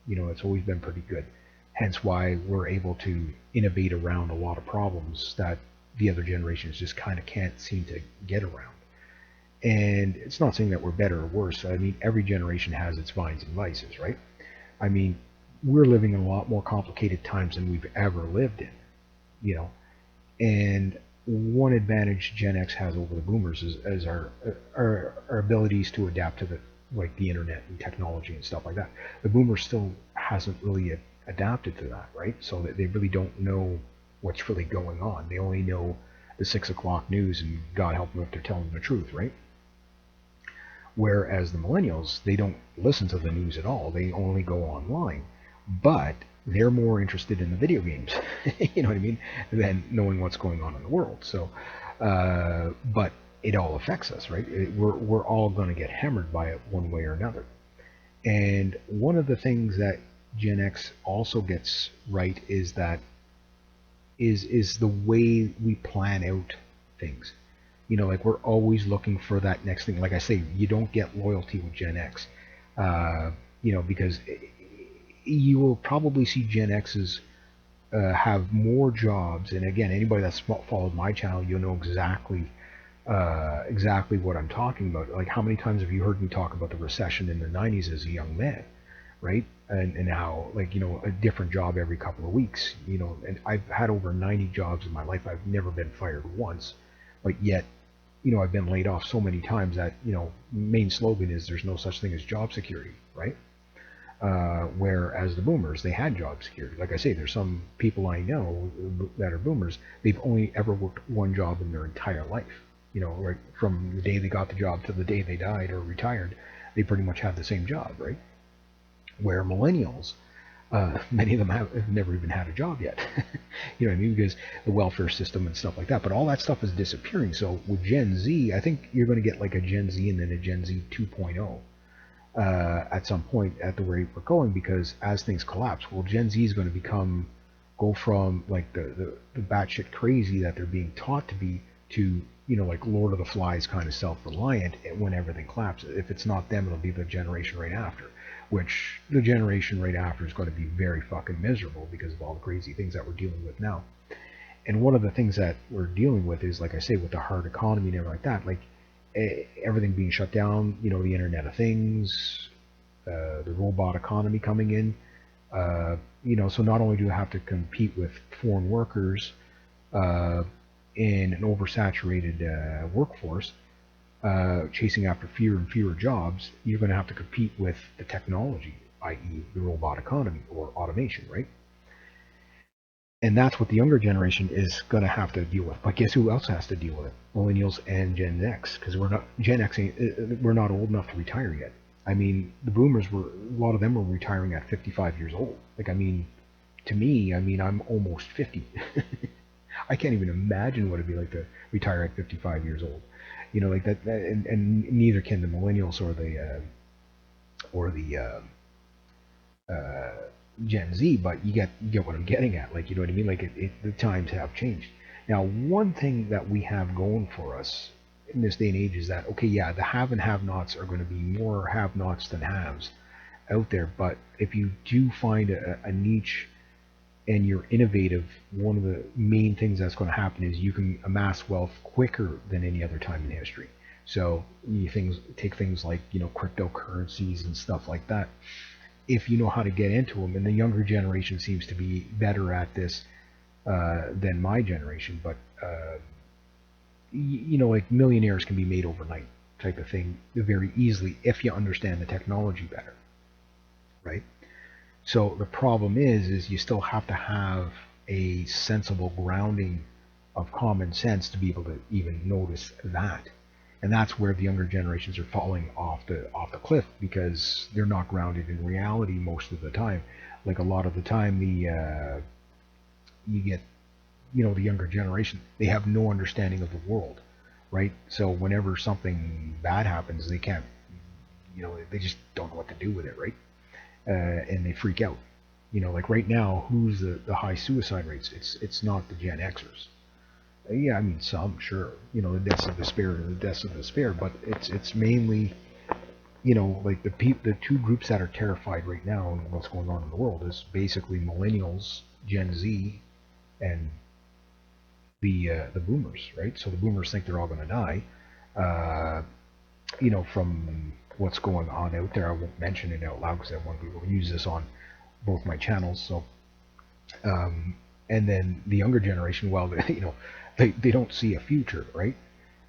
It's always been pretty good. Hence why we're able to innovate around a lot of problems that the other generations just kind of can't seem to get around. And it's not saying that we're better or worse. I mean, every generation has its vines and vices, right? I mean, we're living in a lot more complicated times than we've ever lived in, you know. And one advantage Gen X has over the boomers is our abilities to adapt to the internet and technology and stuff like that. The boomers still hasn't really adapted to that, right? So that they really don't know what's really going on. They only know the 6 o'clock news, and God help them if they're telling the truth, right? Whereas the millennials, they don't listen to the news at all. They only go online. But they're more interested in the video games, you know what I mean, than knowing what's going on in the world. So, but it all affects us, right? We're all going to get hammered by it one way or another. And one of the things that Gen X also gets right is that is the way we plan out things. Like, we're always looking for that next thing. Like I say, you don't get loyalty with Gen X, because you will probably see Gen X's have more jobs. And again, anybody that's followed my channel, you'll know exactly what I'm talking about. Like, how many times have you heard me talk about the recession in the 90s as a young man, right? And how, like, a different job every couple of weeks, and I've had over 90 jobs in my life. I've never been fired once, but yet, I've been laid off so many times that, main slogan is there's no such thing as job security, right? Whereas the boomers, they had job security. Like I say, there's some people I know that are boomers. They've only ever worked one job in their entire life. Right from the day they got the job to the day they died or retired, they pretty much had the same job, right? Where millennials, many of them have never even had a job yet. You know what I mean? Because the welfare system and stuff like that. But all that stuff is disappearing. So with Gen Z, I think you're going to get like a Gen Z and then a Gen Z 2.0 at some point at the rate we're going, because as things collapse, well, Gen Z is going to go from like the batshit crazy that they're being taught to be to, like Lord of the Flies kind of self-reliant when everything collapses. If it's not them, it'll be the generation right after, which the generation right after is going to be very fucking miserable because of all the crazy things that we're dealing with now. And one of the things that we're dealing with is, like I say, with the hard economy and everything like that, like everything being shut down, the Internet of Things, the robot economy coming in. So not only do you have to compete with foreign workers in an oversaturated workforce, chasing after fewer and fewer jobs, you're going to have to compete with the technology, i.e., the robot economy or automation, right? And that's what the younger generation is going to have to deal with. But guess who else has to deal with it? Millennials and Gen X, because Gen X, we're not old enough to retire yet. I mean, the boomers a lot of them were retiring at 55 years old. Like, I mean, to me, I'm almost 50. I can't even imagine what it'd be like to retire at 55 years old. Like that, and neither can the millennials or the Gen Z, but you get what I'm getting at. Like, you know what I mean? Like, the times have changed. Now, one thing that we have going for us in this day and age is that, okay, yeah, the have and have-nots are going to be more have-nots than haves out there, but if you do find a niche and you're innovative, one of the main things that's going to happen is you can amass wealth quicker than any other time in history. So take things like, cryptocurrencies and stuff like that. If you know how to get into them, and the younger generation seems to be better at this than my generation, but like millionaires can be made overnight type of thing very easily if you understand the technology better, right? So the problem is you still have to have a sensible grounding of common sense to be able to even notice that. And that's where the younger generations are falling off the cliff, because they're not grounded in reality most of the time. Like, a lot of the time, you get, the younger generation, they have no understanding of the world, right? So whenever something bad happens, they can't, they just don't know what to do with it, right? And they freak out. Like right now, who's the high suicide rates? It's not the Gen Xers. Yeah, I mean, some, sure, the deaths of despair, but it's mainly, like the two groups that are terrified right now and what's going on in the world is basically millennials, Gen Z, and the boomers, right? So the boomers think they're all going to die, from what's going on out there. I won't mention it out loud because I want people to use this on both my channels. So, and then the younger generation, well, they don't see a future, right?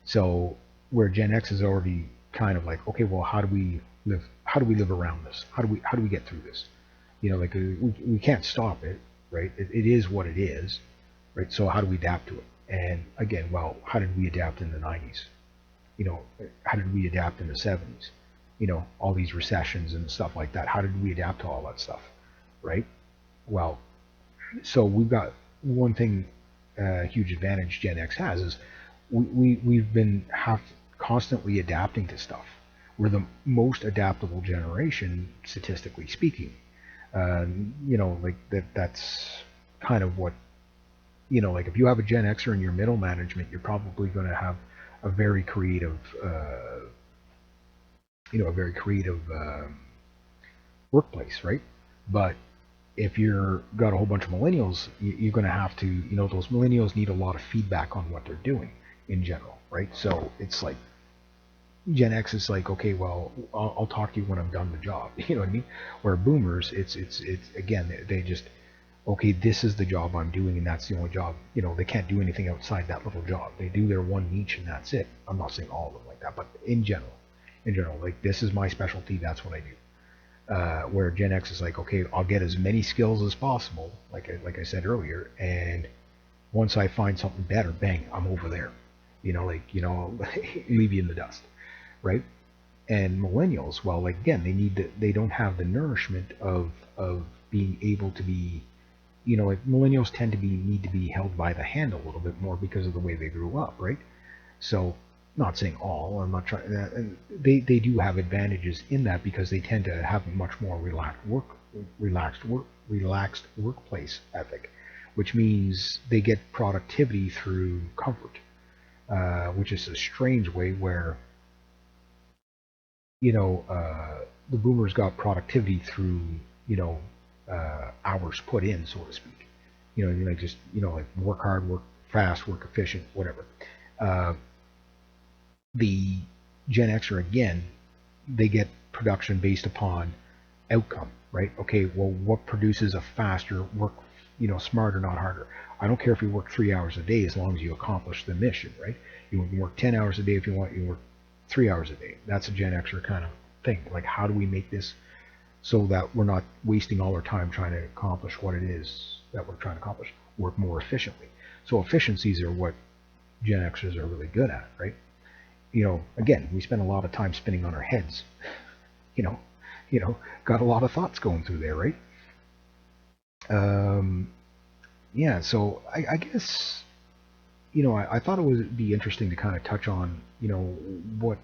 So where Gen X is already kind of like, okay, well, how do we live? How do we live around this? How do we get through this? Like we can't stop it, right? It is what it is, right? So how do we adapt to it? And again, well, how did we adapt in the 90s? How did we adapt in the 70s? All these recessions and stuff like that. How did we adapt to all that stuff, right? Well, so we've got one thing, huge advantage Gen X has is we've been constantly adapting to stuff. We're the most adaptable generation, statistically speaking. Like that's kind of what, like if you have a Gen Xer in your middle management, you're probably going to have a very creative, workplace, right? But if you're got a whole bunch of millennials, you're going to have to, those millennials need a lot of feedback on what they're doing in general, right? So it's like Gen X is like, okay, well, I'll talk to you when I'm done the job. You know what I mean? Where boomers, it's again, they just, okay, this is the job I'm doing, and that's the only job. They can't do anything outside that little job. They do their one niche, and that's it. I'm not saying all of them like that, but in general, like, this is my specialty. That's what I do. where Gen X is like, okay, I'll get as many skills as possible, like I said earlier, and once I find something better, bang, I'm over there. Leave you in the dust, right? And millennials, well, like again, they don't have the nourishment of being able to be, like millennials tend to be need to be held by the hand a little bit more because of the way they grew up, right? So, not saying all, I'm not trying that, and they do have advantages in that because they tend to have a much more relaxed workplace ethic, which means they get productivity through comfort, which is a strange way where the boomers got productivity through hours put in, so to speak. Like just like work hard, work fast, work efficient, whatever. Uh, the Gen Xer again, they get production based upon outcome, right? Okay, well, what produces a faster work, smarter, not harder? I don't care if you work 3 hours a day as long as you accomplish the mission, right? You can work 10 hours a day if you want. You work 3 hours a day. That's a Gen Xer kind of thing. Like, how do we make this so that we're not wasting all our time trying to accomplish what it is that we're trying to accomplish? Work more efficiently. So efficiencies are what Gen Xers are really good at, right? Again, we spend a lot of time spinning on our heads. You know, got a lot of thoughts going through there, right? Um, yeah, so I guess I thought it would be interesting to kind of touch on what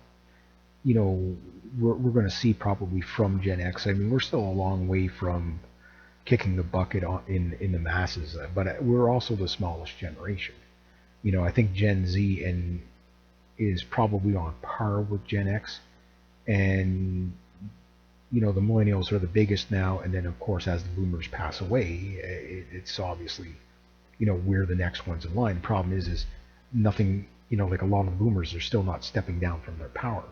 we're going to see probably from Gen X. I mean, we're still a long way from kicking the bucket in the masses, but we're also the smallest generation. I think Gen Z is probably on par with Gen X, and the millennials are the biggest now, and then of course as the boomers pass away, it's obviously we're the next ones in line. The problem is nothing. Like a lot of the boomers are still not stepping down from their power,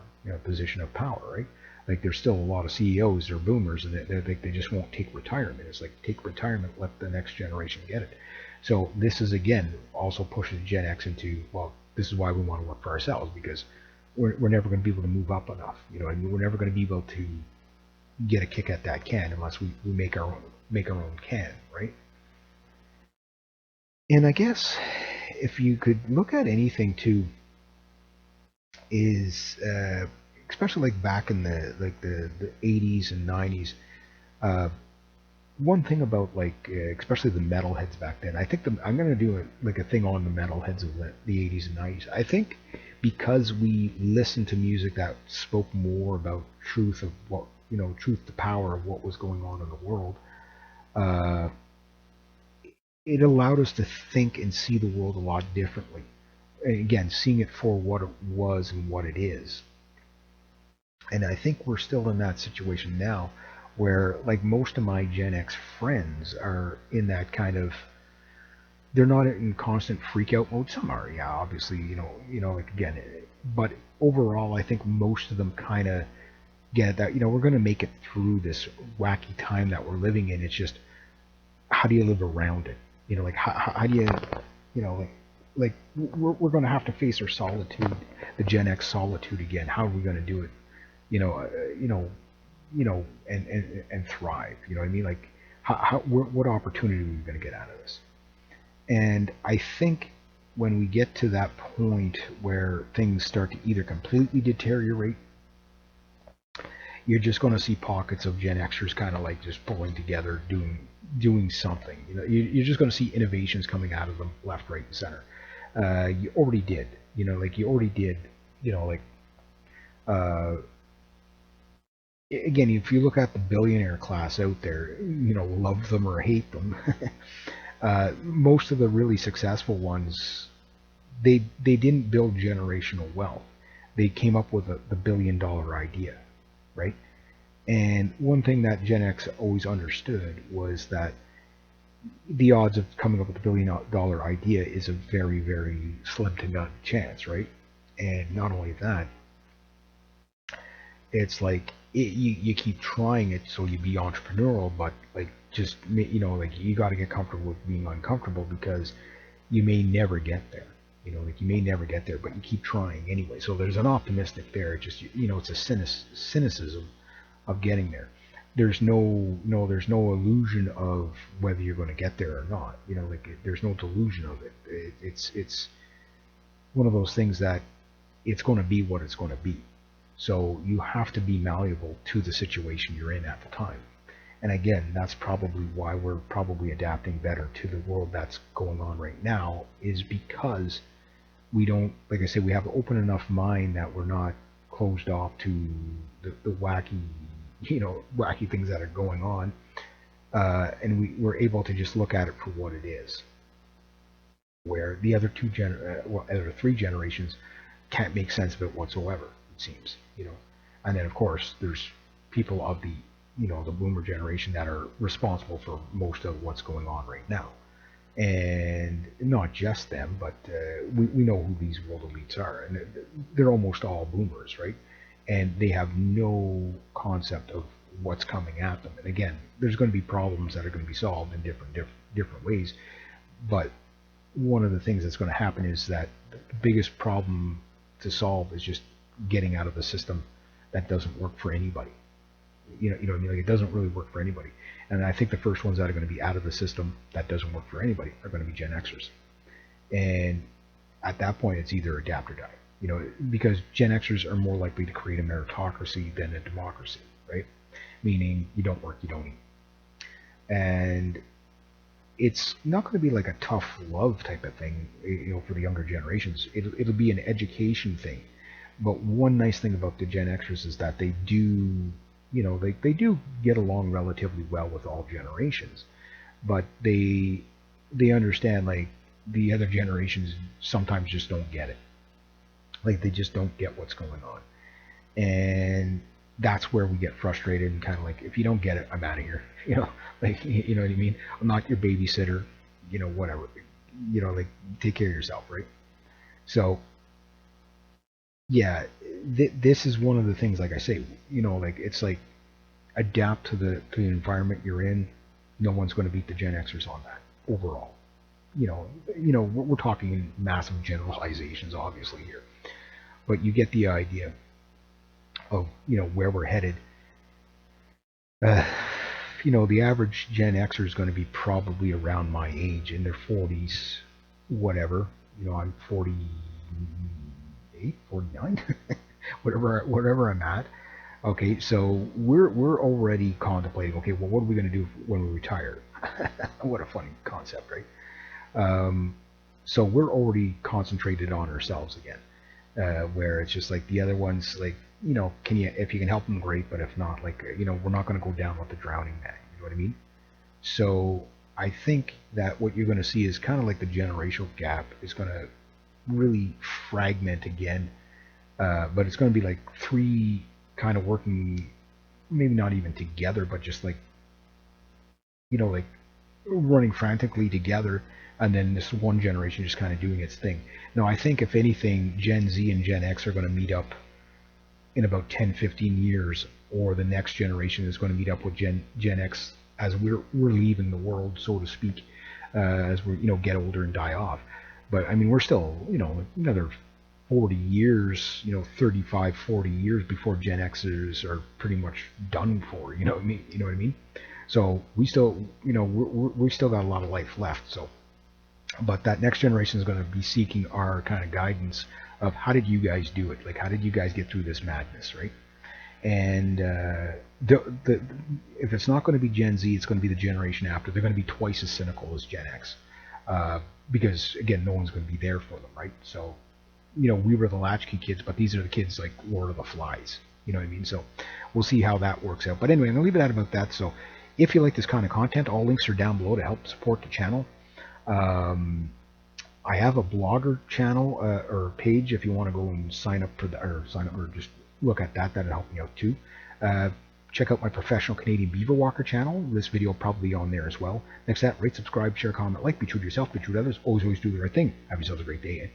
position of power, right? Like there's still a lot of CEOs that are boomers, and they just won't take retirement. It's like take retirement, let the next generation get it. So this is again also pushes Gen X into, well, this is why we want to work for ourselves, because we're never going to be able to move up enough. I mean, we're never going to be able to get a kick at that can unless we make our own can, right? And I guess if you could look at anything too, is especially like back in the 80s and 90s. Uh, One thing about like especially the metalheads back then, I think I'm gonna do a thing on the metalheads of the 80s and 90s. I think because we listened to music that spoke more about truth of what truth to power of what was going on in the world. Uh, it allowed us to think and see the world a lot differently. And again, seeing it for what it was and what it is. And I think we're still in that situation now where like most of my Gen X friends are in that kind of, they're not in constant freak out mode. Some are, yeah, obviously, like again, but overall I think most of them kind of get that, we're going to make it through this wacky time that we're living in. It's just, how do you live around it? Like how do you, we're going to have to face our solitude, the Gen X solitude again. How are we going to do it? You know, uh, you know, and thrive. You know what I mean? Like, what opportunity are we going to get out of this? And I think when we get to that point where things start to either completely deteriorate, you're just going to see pockets of Gen Xers kind of like just pulling together, doing something. You're just going to see innovations coming out of them, left, right, and center. You already did. Like you already did. Like uh, again, if you look at the billionaire class out there, love them or hate them, most of the really successful ones, they didn't build generational wealth. They came up with the $1 billion idea, right? And one thing that Gen X always understood was that the odds of coming up with a $1 billion idea is a very, very slim to none chance, right? And not only that, it's like you keep trying it so you be entrepreneurial, but like just like you got to get comfortable with being uncomfortable because you may never get there. Like you may never get there, but you keep trying anyway. So there's an optimistic there. It's just it's a cynicism of getting there. there's no illusion of whether you're going to get there or not. Like there's no delusion of it. It's one of those things that it's going to be what it's going to be. So you have to be malleable to the situation you're in at the time. And again, that's probably why we're probably adapting better to the world that's going on right now, is because we don't, like I said, we have an open enough mind that we're not closed off to the wacky, wacky things that are going on. And we're able to just look at it for what it is. Where the other other three generations can't make sense of it whatsoever, it seems, And then of course there's people of the boomer generation that are responsible for most of what's going on right now. And not just them, but we know who these world elites are, and they're almost all boomers, right? And they have no concept of what's coming at them. And again, there's going to be problems that are going to be solved in different ways. But one of the things that's going to happen is that the biggest problem to solve is just getting out of the system that doesn't work for anybody. You know what I mean? Like, it doesn't really work for anybody. And I think the first ones that are going to be out of the system that doesn't work for anybody are going to be Gen Xers. And at that point, it's either adapt or die. Because Gen Xers are more likely to create a meritocracy than a democracy, right? Meaning you don't work, you don't eat. And it's not going to be like a tough love type of thing, for the younger generations. It'll be an education thing. But one nice thing about the Gen Xers is that they do, they do get along relatively well with all generations, but they understand, like, the other generations sometimes just don't get it. Like, they just don't get what's going on. And that's where we get frustrated and kind of like, if you don't get it, I'm out of here. Like, you know what I mean? I'm not your babysitter, whatever. Like, take care of yourself, right? So, yeah, this is one of the things, like I say, like, it's like, adapt to the environment you're in. No one's going to beat the Gen Xers on that overall. We're talking in massive generalizations, obviously, here, but you get the idea of where we're headed. The average Gen Xer is going to be probably around my age, in their 40s, whatever. I'm 48, 49, whatever I'm at. Okay, so we're already contemplating, okay, well, what are we going to do when we retire? What a funny concept, right? So we're already concentrated on ourselves again, where it's just like the other ones, like, if you can help them, great, but if not, like, we're not going to go down with the drowning man, you know what I mean? So I think that what you're going to see is kind of like the generational gap is going to really fragment again, but it's going to be like three kind of working, maybe not even together, but just like, like running frantically together, and then this one generation just kind of doing its thing. Now, I think if anything, Gen Z and Gen X are going to meet up in about 10, 15 years, or the next generation is going to meet up with Gen X as we're leaving the world, so to speak, as we get older and die off. But I mean, we're still another 40 years, 35, 40 years before Gen Xers are pretty much done for. You know what I mean? So we still, we still got a lot of life left. So, but that next generation is going to be seeking our kind of guidance of, how did you guys do it? Like, how did you guys get through this madness, right? And if it's not going to be Gen Z, it's going to be the generation after. They're going to be twice as cynical as Gen X, because again, no one's going to be there for them, right? So, we were the latchkey kids, but these are the kids like Lord of the Flies. You know what I mean? So we'll see how that works out. But anyway, I'm going to leave it at about that. So if you like this kind of content, all links are down below to help support the channel. I have a blogger channel or page if you want to go and sign up for or just look at that. That'll help me out too. Check out my professional Canadian Beaver Walker channel. This video will probably be on there as well. Next to that, rate, subscribe, share, comment, like. Be true to yourself, be true to others. Always do the right thing. Have yourselves a great day.